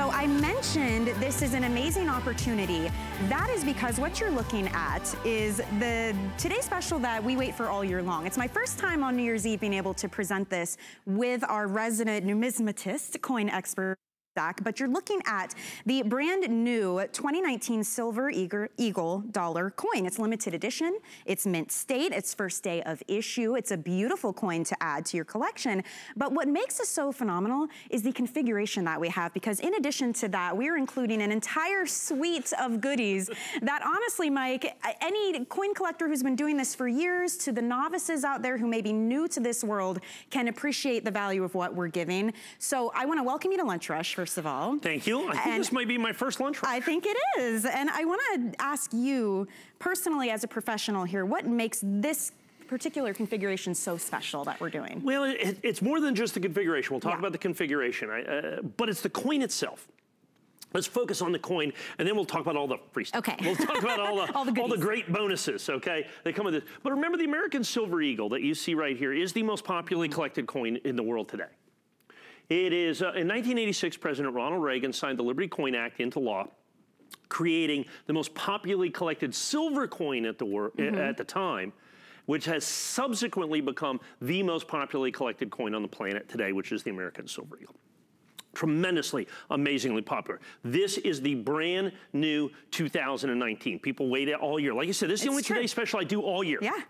So I mentioned this is an amazing opportunity. That is because what you're looking at is the today's special that we wait for all year long. It's my first time on New Year's Eve being able to present this with our resident numismatist, coin expert, but you're looking at the brand new 2019 Silver Eagle dollar coin. It's limited edition, it's mint state, it's first day of issue. It's a beautiful coin to add to your collection. But what makes this so phenomenal is the configuration that we have, because in addition to that, we're including an entire suite of goodies that honestly, Mike, any coin collector who's been doing this for years to the novices out there who may be new to this world can appreciate the value of what we're giving. So I wanna welcome you to Lunch Rush, first of all. Thank you. I think this might be my first lunch rush. I think it is. And I want to ask you personally as a professional here, what makes this particular configuration so special that we're doing? Well, it's more than just the configuration. We'll talk about the configuration, but it's the coin itself. Let's focus on the coin, and then we'll talk about all the free stuff. Okay. We'll talk about all the great bonuses, okay, that come with it. But remember, the American Silver Eagle that you see right here is the most popularly collected coin in the world today. It is, in 1986, President Ronald Reagan signed the Liberty Coin Act into law, creating the most popularly collected silver coin at the time, which has subsequently become the most popularly collected coin on the planet today, which is the American Silver Eagle. Tremendously, amazingly popular. This is the brand new 2019. People wait all year. Like I said, this is the only today special I do all year. Yeah.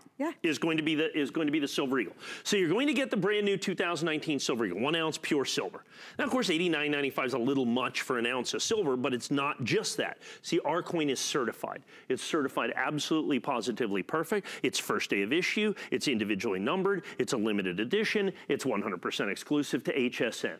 Is going to be the Silver Eagle. So you're going to get the brand new 2019 Silver Eagle, 1 ounce pure silver. Now, of course, $89.95 is a little much for an ounce of silver, but it's not just that. See, our coin is certified. It's certified absolutely, positively perfect. It's first day of issue. It's individually numbered. It's a limited edition. It's 100% exclusive to HSN.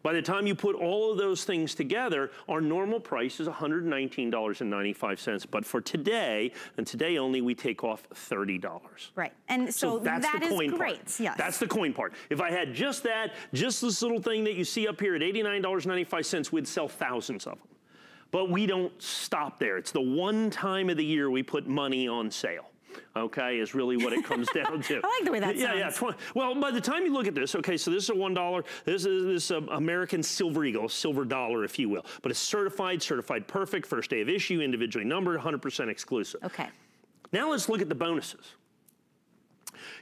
By the time you put all of those things together, our normal price is $119.95. But for today, and today only, we take off $30. Right, and so that's that the coin is great, part. yes. That's the coin part. If I had just that, just this little thing that you see up here at $89.95, we'd sell thousands of them. But we don't stop there. It's the one time of the year we put money on sale. Okay, is really what it comes down to. I like the way that sounds. Yeah. Well, by the time you look at this, okay, so this is a $1. This is this American Silver Eagle, silver dollar, if you will. But it's certified perfect, first day of issue, individually numbered, 100% exclusive. Okay. Now let's look at the bonuses.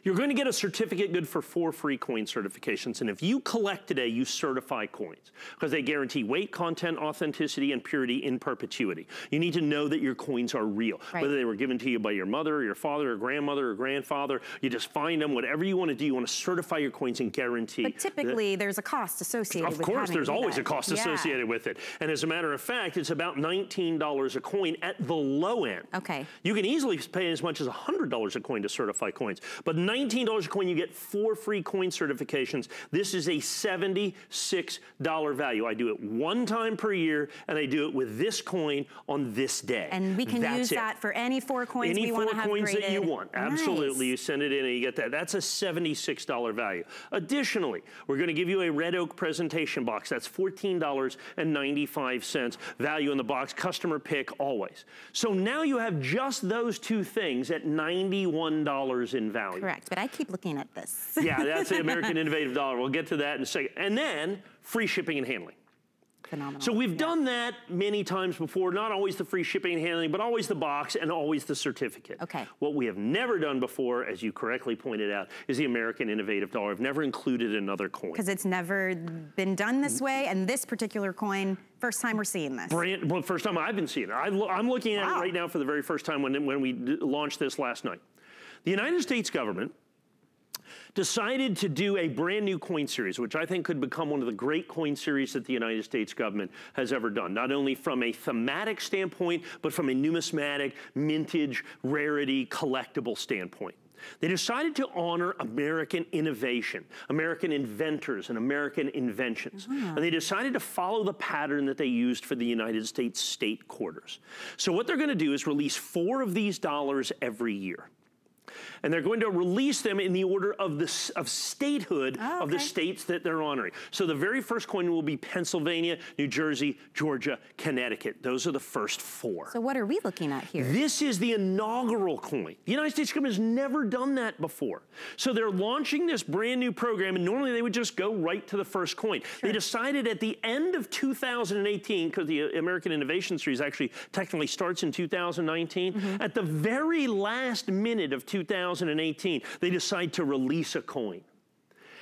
You're going to get a certificate good for 4 free coin certifications. And if you collect today, you certify coins because they guarantee weight, content, authenticity, and purity in perpetuity. You need to know that your coins are real, whether they were given to you by your mother or your father or grandmother or grandfather. You just find them, whatever you want to do, you want to certify your coins and guarantee. But typically, there's a cost associated with it. Of course, there's always a cost associated with it. And as a matter of fact, it's about $19 a coin at the low end. Okay. You can easily pay as much as $100 a coin to certify coins. But $19 a coin, you get 4 free coin certifications. This is a $76 value. I do it 1 time per year, and I do it with this coin on this day. And we can use that for any 4 coins we want to have graded. Any 4 coins that you want. Absolutely. You send it in and you get that. That's a $76 value. Additionally, we're going to give you a red oak presentation box. That's $14.95 value in the box. Customer pick always. So now you have just those 2 things at $91 in value. Correct, but I keep looking at this. Yeah, that's the American Innovative Dollar. We'll get to that in a second. And then free shipping and handling. Phenomenal. So we've done that many times before, not always the free shipping and handling, but always the box and always the certificate. Okay. What we have never done before, as you correctly pointed out, is the American Innovative Dollar. I've never included another coin. Because it's never been done this way, and this particular coin, first time we're seeing this. Well, first time I've been seeing it. I'm looking at it right now for the very first time when we launched this last night. The United States government decided to do a brand new coin series, which I think could become one of the great coin series that the United States government has ever done, not only from a thematic standpoint, but from a numismatic, mintage, rarity, collectible standpoint. They decided to honor American innovation, American inventors, and American inventions. And they decided to follow the pattern that they used for the United States state quarters. So what they're going to do is release 4 of these dollars every year. And they're going to release them in the order of statehood of the states that they're honoring. So the very first coin will be Pennsylvania, New Jersey, Georgia, Connecticut. Those are the first 4. So what are we looking at here? This is the inaugural coin. The United States government has never done that before. So they're launching this brand new program, and normally they would just go right to the first coin. They decided at the end of 2018, because the American Innovation Series actually technically starts in 2019, at the very last minute of 2018, they decide to release a coin.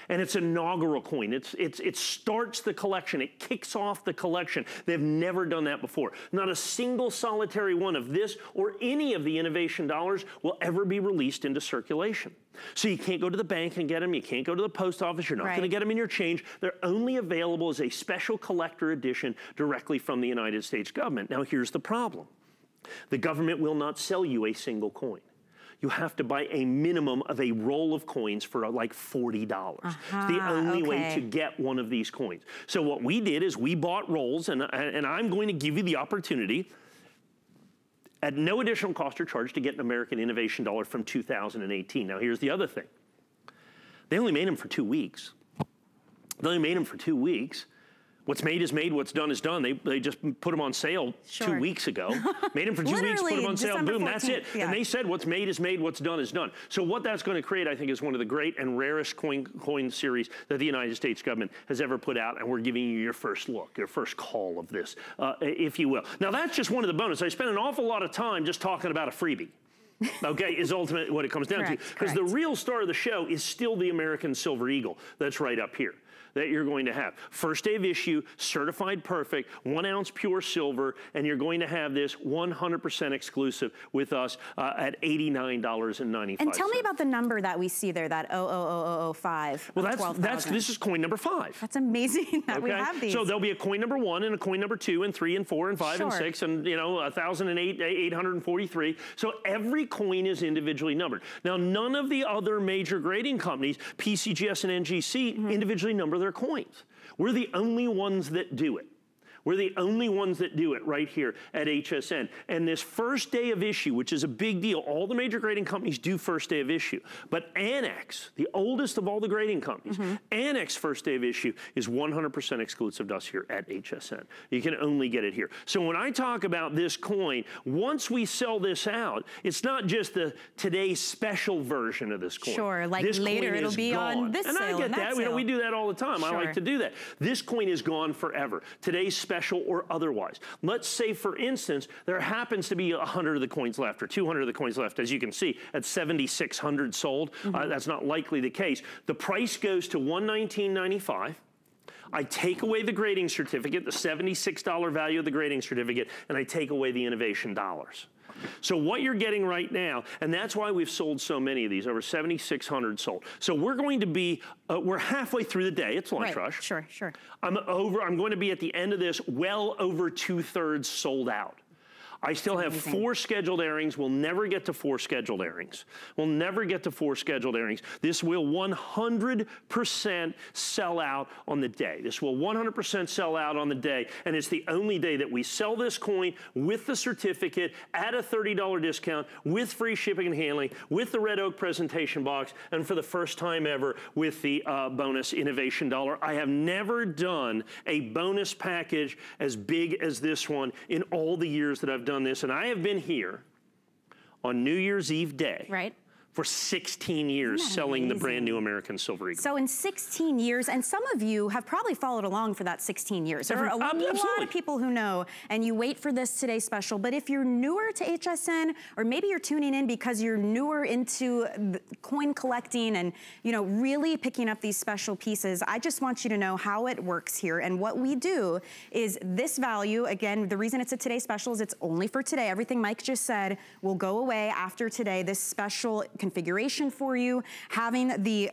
And it's an inaugural coin. It starts the collection. It kicks off the collection. They've never done that before. Not a single solitary one of this or any of the innovation dollars will ever be released into circulation. So you can't go to the bank and get them. You can't go to the post office. You're not going to get them in your change. They're only available as a special collector edition directly from the United States government. Now, here's the problem. The government will not sell you a single coin. You have to buy a minimum of a roll of coins for like $40. It's the only way to get one of these coins. So what we did is we bought rolls, and I'm going to give you the opportunity at no additional cost or charge to get an American Innovation Dollar from 2018. Now here's the other thing. They only made them for 2 weeks. They only made them for 2 weeks. What's made is made, what's done is done. They just put them on sale 2 weeks ago. Made them for 2 weeks, put them on sale, boom, 14th, that's it. And they said what's made is made, what's done is done. So what that's going to create, I think, is one of the great and rarest coin series that the United States government has ever put out, and we're giving you your first look, your first call of this, if you will. Now that's just one of the bonus. I spent an awful lot of time just talking about a freebie. Okay, is ultimately what it comes down to. Because the real star of the show is still the American Silver Eagle that's right up here that you're going to have. First day of issue, certified perfect, 1 ounce pure silver, and you're going to have this 100% exclusive with us at $89.95. And tell me about the number that we see there, that 00005. Well, this is coin number 5. That's amazing that we have these. So there'll be a coin number 1 and a coin number 2 and 3 and 4 and 5 and 6 and 1,008, 843. So every coin is individually numbered. Now, none of the other major grading companies, PCGS and NGC, individually number their coins. We're the only ones that do it. We're the only ones that do it right here at HSN. And this first day of issue, which is a big deal, all the major grading companies do first day of issue. But Annex, the oldest of all the grading companies, Annex first day of issue is 100% exclusive to us here at HSN. You can only get it here. So when I talk about this coin, once we sell this out, it's not just the today's special version of this coin. Sure, like this later it'll be gone. on this and sale I get that. We do that all the time. I like to do that. This coin is gone forever. Today's special or otherwise. Let's say, for instance, there happens to be 100 of the coins left or 200 of the coins left. As you can see, at 7,600 sold. That's not likely the case. The price goes to $119.95. I take away the grading certificate, the $76 value of the grading certificate, and I take away the innovation dollars. So what you're getting right now, and that's why we've sold so many of these, over 7,600 sold. So we're going to be, we're halfway through the day. It's lunch rush. Sure. I'm going to be at the end of this well over 2/3 sold out. I still have 4 scheduled airings. We'll never get to 4 scheduled airings. We'll never get to 4 scheduled airings. This will 100% sell out on the day. This will 100% sell out on the day, and it's the only day that we sell this coin with the certificate at a $30 discount, with free shipping and handling, with the Red Oak presentation box, and for the first time ever with the bonus innovation dollar. I have never done a bonus package as big as this one in all the years that I've done this, and I have been here on New Year's Eve day for 16 years selling the brand new American Silver Eagle. So in 16 years, and some of you have probably followed along for that 16 years. There are a lot of people who know, and you wait for this Today Special, but if you're newer to HSN, or maybe you're tuning in because you're newer into coin collecting and really picking up these special pieces, I just want you to know how it works here. And what we do is this value, again, the reason it's a Today Special is it's only for today. Everything Mike just said will go away after today. This special configuration for you, having the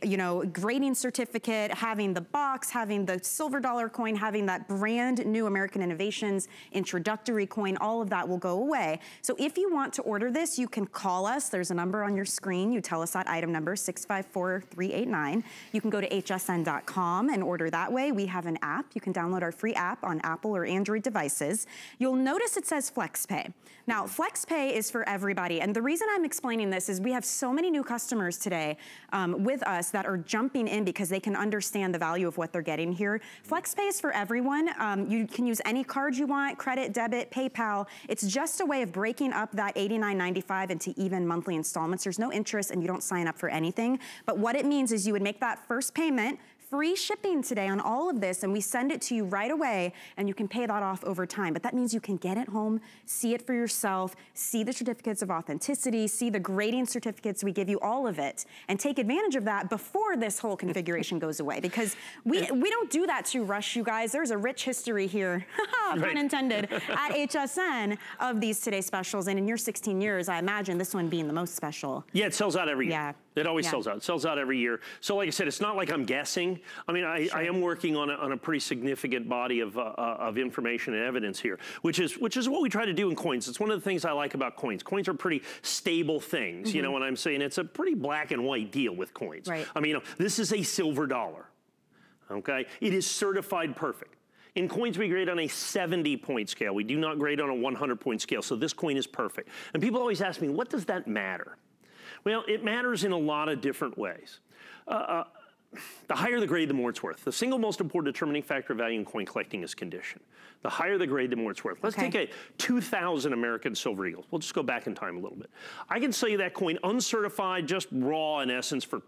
grading certificate, having the box, having the silver dollar coin, having that brand new American Innovations introductory coin, all of that will go away. So if you want to order this, you can call us. There's a number on your screen. You tell us that item number, 654-389. You can go to hsn.com and order that way. We have an app. You can download our free app on Apple or Android devices. You'll notice it says FlexPay. Now, FlexPay is for everybody, and the reason I'm explaining this is we have so many many new customers today with us that are jumping in because they can understand the value of what they're getting here. FlexPay is for everyone. You can use any card you want, credit, debit, PayPal. It's just a way of breaking up that $89.95 into even monthly installments. There's no interest and you don't sign up for anything. But what it means is you would make that first payment, free shipping today on all of this, and we send it to you right away, and you can pay that off over time. But that means you can get it home, see it for yourself, see the certificates of authenticity, see the grading certificates, we give you all of it, and take advantage of that before this whole configuration goes away. Because we don't do that to rush you guys. There's a rich history here, pun intended, at HSN of these Today Specials, and in your 16 years, I imagine this one being the most special. Yeah, it sells out every year. Yeah. It always sells out. It sells out every year. So like I said, it's not like I'm guessing. I mean, I am working on a pretty significant body of information and evidence here, which is what we try to do in coins. It's one of the things I like about coins. Coins are pretty stable things. You know what I'm saying? It's a pretty black and white deal with coins. Right. I mean, you know, this is a silver dollar, okay? It is certified perfect. In coins, we grade on a 70-point scale. We do not grade on a 100-point scale, so this coin is perfect. And people always ask me, what does that matter? Well, it matters in a lot of different ways. The higher the grade, the more it's worth. The single most important determining factor of value in coin collecting is condition. The higher the grade, the more it's worth. Let's take a 2000 American Silver Eagle. We'll just go back in time a little bit. I can sell you that coin uncertified, just raw in essence, for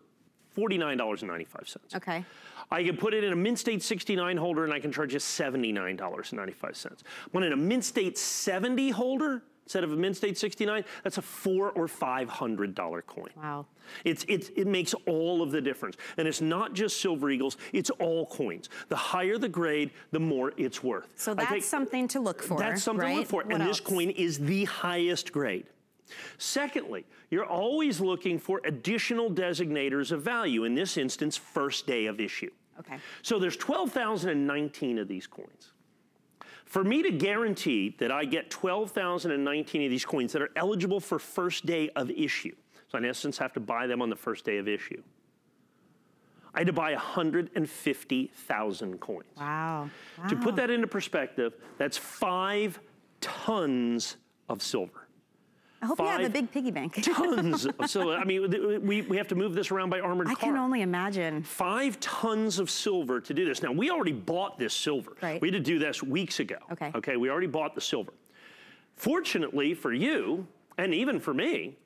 $49.95. Okay. I can put it in a Mint State 69 holder and I can charge you $79.95. When in a Mint State 70 holder, instead of a Mint State 69, that's a $400 or $500 coin. Wow. It makes all of the difference. And it's not just Silver Eagles, it's all coins. The higher the grade, the more it's worth. So that's something to look for, That's something to look for. And this coin is the highest grade. Secondly, you're always looking for additional designators of value, in this instance, first day of issue. Okay. So there's 12,019 of these coins. For me to guarantee that I get 12,019 of these coins that are eligible for first day of issue, so in essence have to buy them on the first day of issue, I had to buy 150,000 coins. Wow. To put that into perspective, that's 5 tons of silver. I hope you have a big piggy bank. Tons of silver. I mean, we have to move this around by armored car. I can only imagine. 5 tons of silver to do this. Now, we already bought this silver. Right. We had to do this weeks ago. Okay. Okay, we already bought the silver. Fortunately for you, and even for me,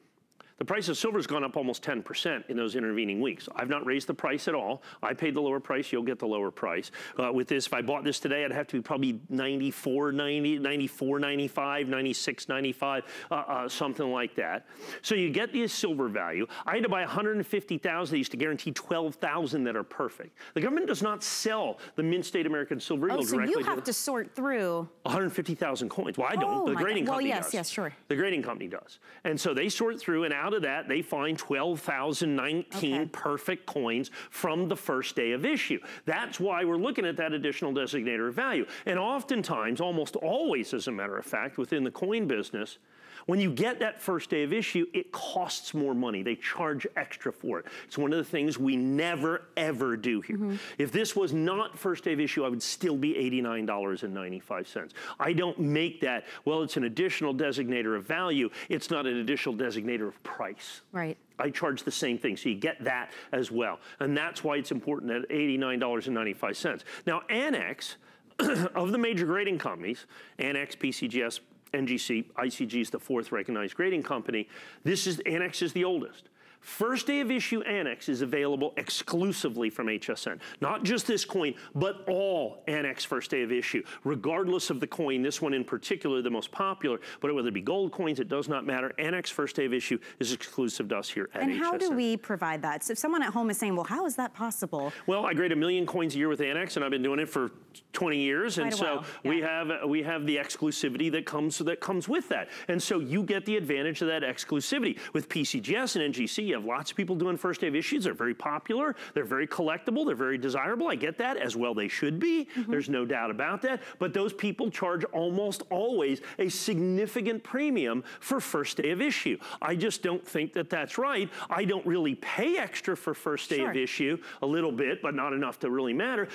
the price of silver has gone up almost 10% in those intervening weeks. I've not raised the price at all. I paid the lower price, you'll get the lower price. With this, if I bought this today, I'd have to be probably $94.95, $96.95, something like that. So you get the silver value. I had to buy 150,000 of these to guarantee 12,000 that are perfect. The government does not sell the Mint State American Silver Eagle directly. So you have to sort through 150,000 coins. Well, I don't. The grading company does. Yes, sure. The grading company does. And so they sort through, and out of that, they find 12,019 perfect coins from the first day of issue. That's why we're looking at that additional designator of value. And oftentimes, almost always, as a matter of fact, within the coin business, when you get that first day of issue, it costs more money. They charge extra for it. It's one of the things we never, ever do here. If this was not first day of issue, I would still be $89.95. I don't make that, well, it's an additional designator of value. It's not an additional designator of price. Right. I charge the same thing, so you get that as well. And that's why it's important at $89.95. Now, Annex, of the major grading companies, Annex, PCGS, NGC, ICG is the 4th recognized grading company. Annex is the oldest. First day of issue Annex is available exclusively from HSN. Not just this coin, but all Annex first day of issue, regardless of the coin. This one in particular, the most popular, but whether it be gold coins, it does not matter. Annex first day of issue is exclusive to us here at HSN. And how do we provide that? So if someone at home is saying, well, how is that possible? Well, I grade 1 million coins a year with Annex, and I've been doing it for 20 years, and so we have the exclusivity that comes with that. And so you get the advantage of that exclusivity. With PCGS and NGC, you have lots of people doing first day of issues. They're very popular. They're very collectible. They're very desirable. I get that, as well they should be. There's no doubt about that. But those people charge almost always a significant premium for first day of issue. I just don't think that that's right. I don't really pay extra for first day of issue, a little bit, but not enough to really matter.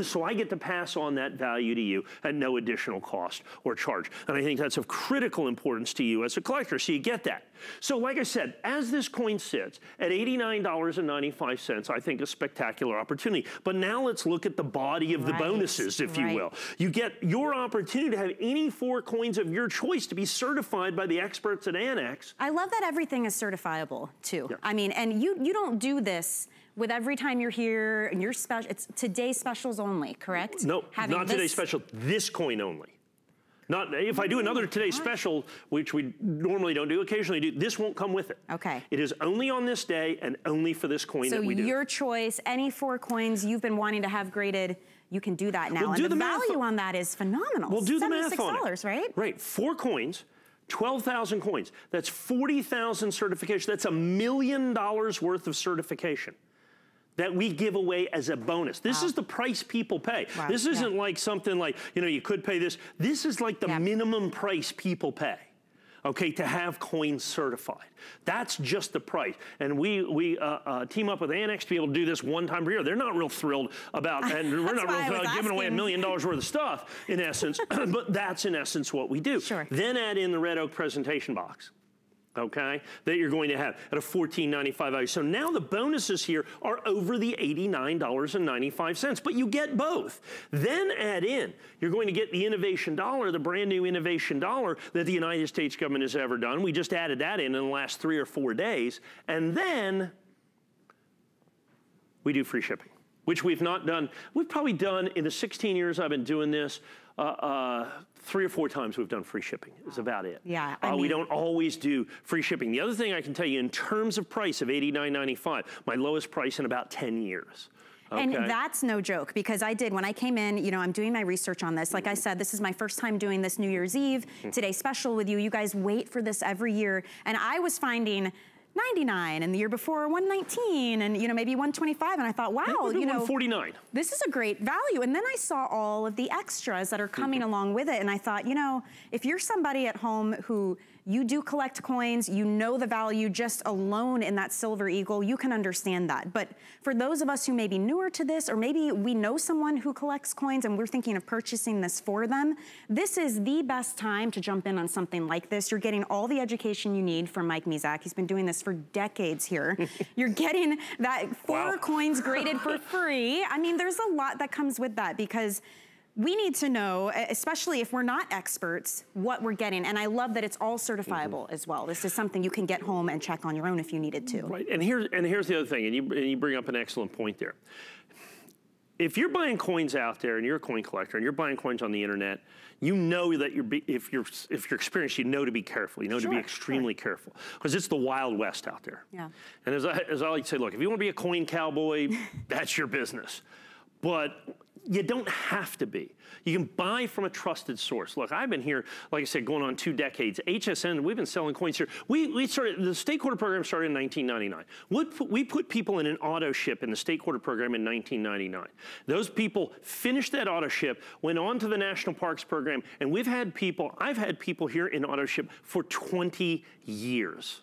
So I get to pass on that value to you at no additional cost or charge. And I think that's of critical importance to you as a collector, so you get that. So like I said, as this coin sits, sits at $89.95, I think a spectacular opportunity. But now let's look at the body of the bonuses, if you will. You get your opportunity to have any 4 coins of your choice to be certified by the experts at Annex. I love that everything is certifiable too. Yeah. I mean, and you don't do this with every time you're here and you're special. It's today's specials only, correct? No, not today's special, this coin only. Not if I do another today's special, which we normally don't do, occasionally do, this won't come with it. Okay. It is only on this day and only for this coin that we do. So your choice, any 4 coins you've been wanting to have graded, you can do that now. We'll and the value on that is phenomenal. We'll do the math on it. $76, right? Right, 4 coins, 12,000 coins. That's 40,000 certification. That's $1 million worth of certification that we give away as a bonus. This is the price people pay. Wow. This isn't like something like, you know, you could pay this. This is like the minimum price people pay, okay, to have coins certified. That's just the price. And we team up with Annex to be able to do this one time per year. They're not real thrilled about, and we're not real thrilled giving away $1 million worth of stuff, in essence, but that's in essence what we do. Sure. Then add in the Red Oak presentation box, okay, that you're going to have at a $14.95 value. So now the bonuses here are over the $89.95, but you get both. Then add in, you're going to get the Innovation Dollar, the brand new Innovation Dollar that the United States government has ever done. We just added that in the last 3 or 4 days. And then we do free shipping, which we've not done. We've probably done, in the 16 years I've been doing this, 3 or 4 times we've done free shipping is about it. Yeah, we don't always do free shipping. The other thing I can tell you in terms of price of $89.95, my lowest price in about 10 years. Okay. And that's no joke, because I did, when I came in, you know, I'm doing my research on this. Like I said, this is my first time doing this New Year's Eve, Today's Special with you. You guys wait for this every year. And I was finding 99 and the year before 119 and, you know, maybe 125, and I thought, wow, you know, 149. This is a great value. And then I saw all of the extras that are coming along with it, and I thought, you know, if you're somebody at home who you do collect coins, you know the value just alone in that Silver Eagle, you can understand that. But for those of us who may be newer to this, or maybe we know someone who collects coins and we're thinking of purchasing this for them, this is the best time to jump in on something like this. You're getting all the education you need from Mike Mizak. He's been doing this for decades here. You're getting that 4 coins graded for free. I mean, there's a lot that comes with that, because we need to know, especially if we're not experts, what we're getting. And I love that it's all certifiable as well. This is something you can get home and check on your own if you needed to. Right, and here's the other thing, and you bring up an excellent point there. If you're buying coins out there and you're a coin collector and you're buying coins on the internet, you know that if you're experienced, you know to be careful. You know to be extremely careful, because it's the Wild West out there. Yeah. And as I like to say, look, if you want to be a coin cowboy, that's your business. But you don't have to be. You can buy from a trusted source. Look, I've been here, like I said, going on 2 decades. HSN, we've been selling coins here. We started, the state quarter program started in 1999. We put people in an auto ship in the state quarter program in 1999. Those people finished that auto ship, went on to the National Parks program, and I've had people here in auto ship for 20 years.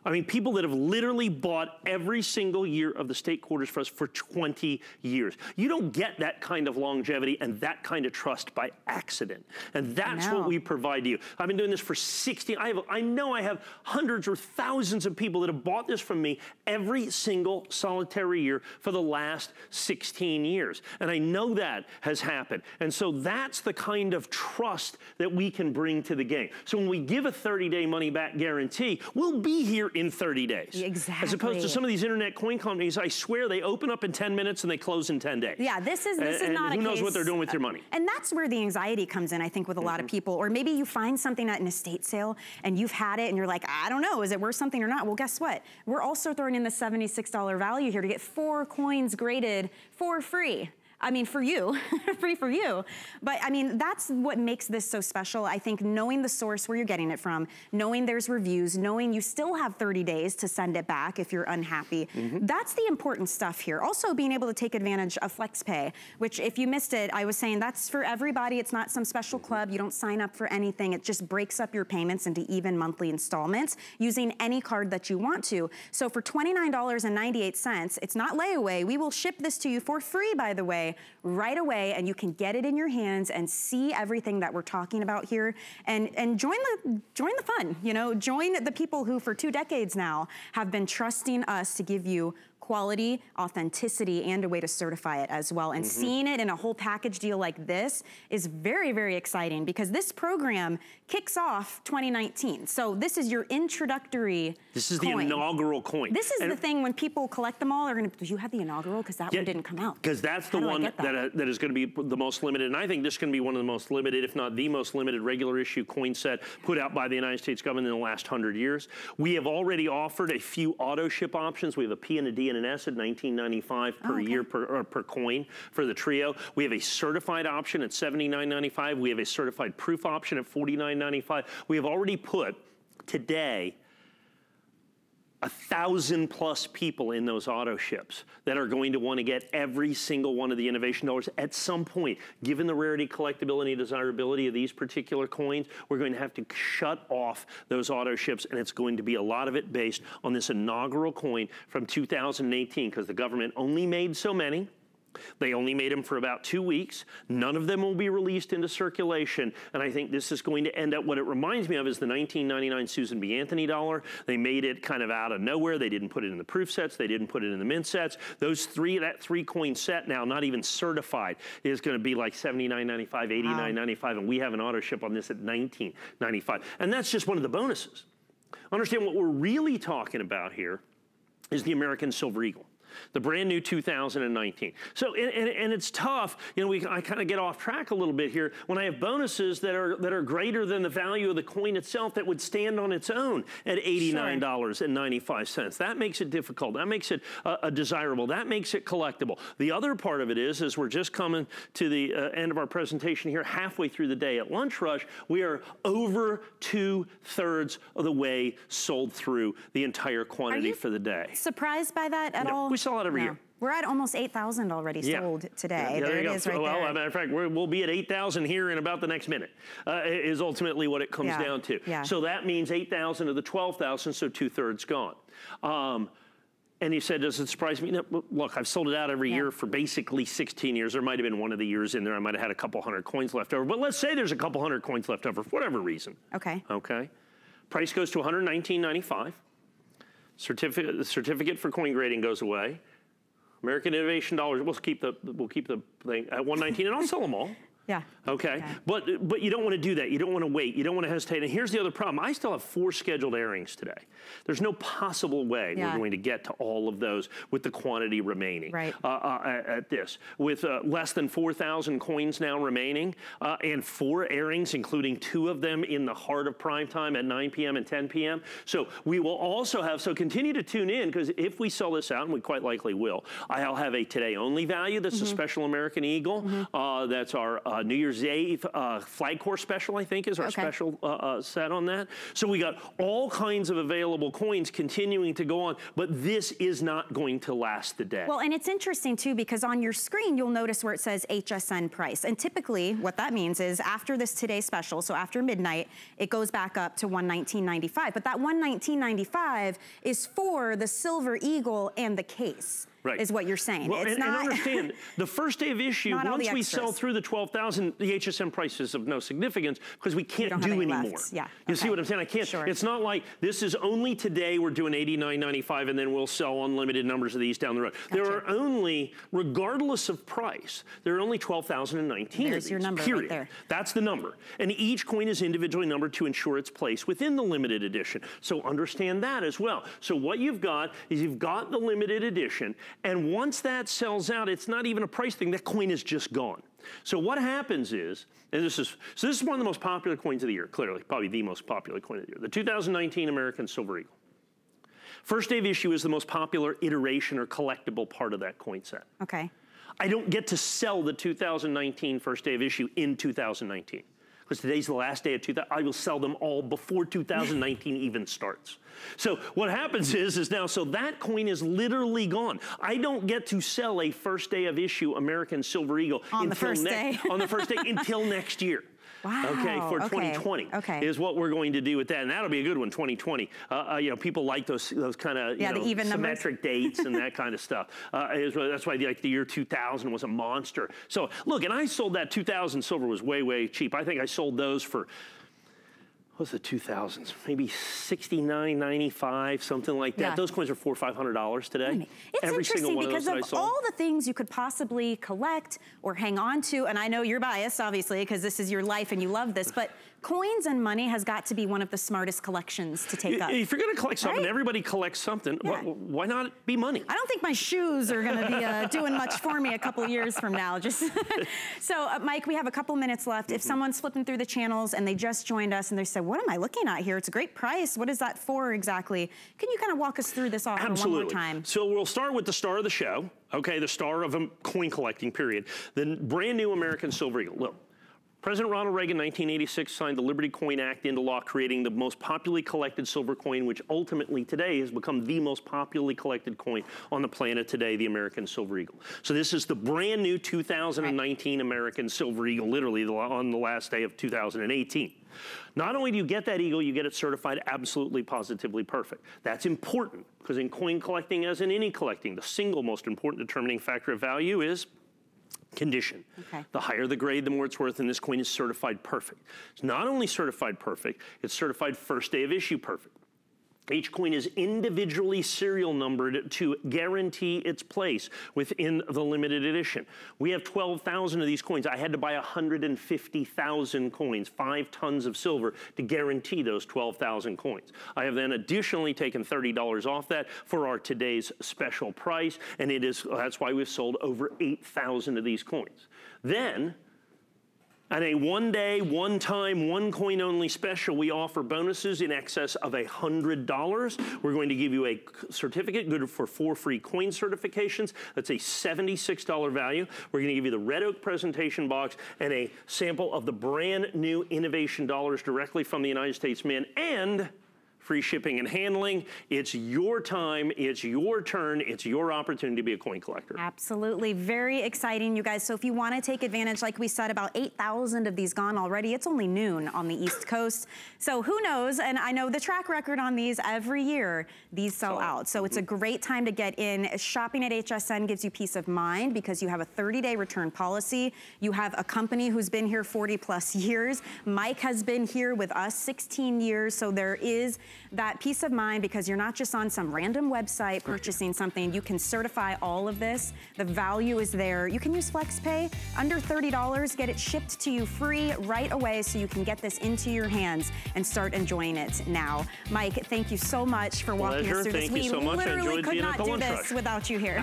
I mean, people that have literally bought every single year of the state quarters for us for 20 years. You don't get that kind of longevity and that kind of trust by accident. And that's what we provide to you. I've been doing this for 60, I know I have hundreds or thousands of people that have bought this from me every single solitary year for the last 16 years. And I know that has happened. And so that's the kind of trust that we can bring to the game. So when we give a 30-day money-back guarantee, we'll be here in 30 days. Exactly. As opposed to some of these internet coin companies, I swear they open up in 10 minutes and they close in 10 days. Yeah, this is not a case. Who knows what they're doing with your money. And that's where the anxiety comes in, I think, with a lot of people. Or maybe you find something at an estate sale and you've had it and you're like, I don't know, is it worth something or not? Well, guess what? We're also throwing in the $76 value here to get 4 coins graded for free. I mean, for you, free for you. But I mean, that's what makes this so special. I think knowing the source where you're getting it from, knowing there's reviews, knowing you still have 30 days to send it back if you're unhappy, that's the important stuff here. Also being able to take advantage of FlexPay, which if you missed it, I was saying that's for everybody. It's not some special club. You don't sign up for anything. It just breaks up your payments into even monthly installments using any card that you want to. So for $29.98, it's not layaway. We will ship this to you for free, by the way, giveaway right away, and you can get it in your hands and see everything that we're talking about here, and join the fun. You know, join the people who for 2 decades now have been trusting us to give you quality, authenticity, and a way to certify it as well. And seeing it in a whole package deal like this is very, very exciting, because this program kicks off 2019. So this is your introductory This is coin. the inaugural coin. This is the thing when people collect them all, are gonna, do you have the inaugural? Because that one didn't come out. Because that's the one that is gonna be the most limited. And I think this is gonna be one of the most limited, if not the most limited, regular issue coin set put out by the United States government in the last 100 years. We have already offered a few auto ship options. We have a P and a D and an S at $19.95 per year per coin for the trio. We have a certified option at $79.95. We have a certified proof option at $49.95. We have already put today 1,000+ people in those auto ships that are going to want to get every single one of the innovation dollars at some point. Given the rarity, collectability, and desirability of these particular coins, we're going to have to shut off those auto ships, and it's going to be a lot of it based on this inaugural coin from 2018, because the government only made so many. They only made them for about 2 weeks. None of them will be released into circulation. And I think this is going to end up, what it reminds me of is the 1999 Susan B. Anthony dollar. They made it kind of out of nowhere. They didn't put it in the proof sets. They didn't put it in the mint sets. That 3-coin set now, not even certified, is going to be like $79.95, $89.95. And we have an auto ship on this at $19.95. And that's just one of the bonuses. Understand what we're really talking about here is the American Silver Eagle, the brand new 2019. So, and it's tough, you know, I kind of get off track a little bit here when I have bonuses that are greater than the value of the coin itself that would stand on its own at $89.95. That makes it difficult. That makes it desirable. That makes it collectible. The other part of it is we're just coming to the end of our presentation here, halfway through the day at Lunch Rush, we are over 2/3 of the way sold through the entire quantity for the day. Surprised by that at all? We sell it every year. We're at almost 8,000 already sold today. There it is right there. As a matter of fact, we'll be at 8,000 here in about the next minute, is ultimately what it comes down to. So that means 8,000 of the 12,000, so 2/3 gone. And he said, does it surprise me? No, look, I've sold it out every year for basically 16 years. There might have been one of the years in there I might have had a couple hundred coins left over. But let's say there's a couple hundred coins left over for whatever reason. Okay. Price goes to $119.95. The certificate for coin grading goes away. American Innovation Dollars, we'll keep the thing at $119, and I'll sell them all. But you don't want to do that. You don't want to wait. You don't want to hesitate. And here's the other problem. I still have 4 scheduled airings today. There's no possible way we're going to get to all of those with the quantity remaining at this. With less than 4,000 coins now remaining and 4 airings, including 2 of them in the heart of prime time at 9 p.m. and 10 p.m. So we will also have, so continue to tune in, because if we sell this out, and we quite likely will, I'll have a today only value. That's a special American Eagle. That's our New Year's Eve flag course special, I think, is our special set on that. So we got all kinds of available coins continuing to go on, but this is not going to last the day. Well, and it's interesting too, because on your screen, you'll notice where it says HSN price. And typically what that means is after this today special, so after midnight, it goes back up to $119.95. But that $119.95 is for the Silver Eagle and the case. Is what you're saying. Well, it's not. And understand, the first day of issue, once we sell through the 12,000, the HSN price is of no significance because we can't do anymore. You see what I'm saying? I can't. It's not like this is only today we're doing $89.95 and then we'll sell unlimited numbers of these down the road. There are only, regardless of price, there are only 12,019 There's your number right there. That's the number. And each coin is individually numbered to ensure its place within the limited edition. So understand that as well. So what you've got is you've got the limited edition, and once that sells out, it's not even a price thing. That coin is just gone. So what happens is, and this is one of the most popular coins of the year, clearly, probably the most popular coin of the year, the 2019 American Silver Eagle. First day of issue is the most popular iteration or collectible part of that coin set. I don't get to sell the 2019 first day of issue in 2019. Because today's the last day of 2000, I will sell them all before 2019 even starts. So what happens is now, so that coin is literally gone. I don't get to sell a first day of issue American Silver Eagle on the first day until next year. Wow. Okay, for 2020 is what we're going to do with that, and that'll be a good one, 2020. You know, people like those kind of symmetric dates and that kind of stuff. That's why like the year 2000 was a monster. So look, and I sold that 2000 silver was way cheap. I think I sold those for, what's the 2000s? Maybe $69.95, something like that. Yeah. Those coins are $400 or $500 today. It's interesting because of all the things you could possibly collect or hang on to, and I know you're biased, obviously, because this is your life and you love this, but coins and money has got to be one of the smartest collections to take up. If you're going to collect something, everybody collects something. Yeah. Why not be money? I don't think my shoes are going to be doing much for me a couple of years from now. Just so, Mike, we have a couple minutes left. If someone's flipping through the channels and they just joined us and they said, "What am I looking at here? It's a great price. What is that for exactly?" Can you kind of walk us through this offer one more time? So we'll start with the star of the show. Okay, the star of a coin collecting period. The brand new American Silver Eagle. Look. President Ronald Reagan, 1986, signed the Liberty Coin Act into law, creating the most popularly collected silver coin, which ultimately today has become the most popularly collected coin on the planet today, the American Silver Eagle. So this is the brand new 2019 American Silver Eagle, literally on the last day of 2018. Not only do you get that eagle, you get it certified absolutely, positively perfect. That's important because in coin collecting, as in any collecting, the single most important determining factor of value is condition. Okay. The higher the grade, the more it's worth, and this coin is certified perfect. It's not only certified perfect, it's certified first day of issue perfect. Each coin is individually serial numbered to guarantee its place within the limited edition. We have 12,000 of these coins. I had to buy 150,000 coins, 5 tons of silver, to guarantee those 12,000 coins. I have then additionally taken $30 off that for our today's special price, and that's why we've sold over 8,000 of these coins. Then, at a one-day, one-time, one-coin-only special, we offer bonuses in excess of $100. We're going to give you a certificate good for 4 free coin certifications. That's a $76 value. We're going to give you the Red Oak presentation box and a sample of the brand new Innovation Dollars directly from the United States Mint, and free shipping and handling. It's your time, it's your turn, it's your opportunity to be a coin collector. Absolutely, very exciting, you guys. So if you want to take advantage, like we said, about 8,000 of these gone already. It's only noon on the East Coast. So who knows, and I know the track record on these, every year, these sell out. So it's a great time to get in. Shopping at HSN gives you peace of mind because you have a 30-day return policy. You have a company who's been here 40 plus years. Mike has been here with us 16 years, so there is that peace of mind because you're not just on some random website purchasing something. You can certify all of this. The value is there. You can use FlexPay, under $30, get it shipped to you free right away so you can get this into your hands and start enjoying it now. Mike, thank you so much for walking us through this. We literally could not do this without you here.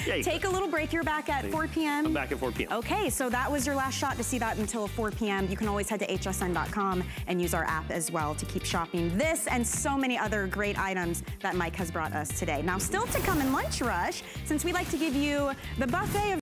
Take a little break. You're back at 4 p.m. I'm back at 4 p.m. Okay, so that was your last shot to see that until 4 p.m. You can always head to hsn.com and use our app as well to keep shopping this and so many other great items that Mike has brought us today. Now, still to come in Lunch Rush, since we like to give you the buffet of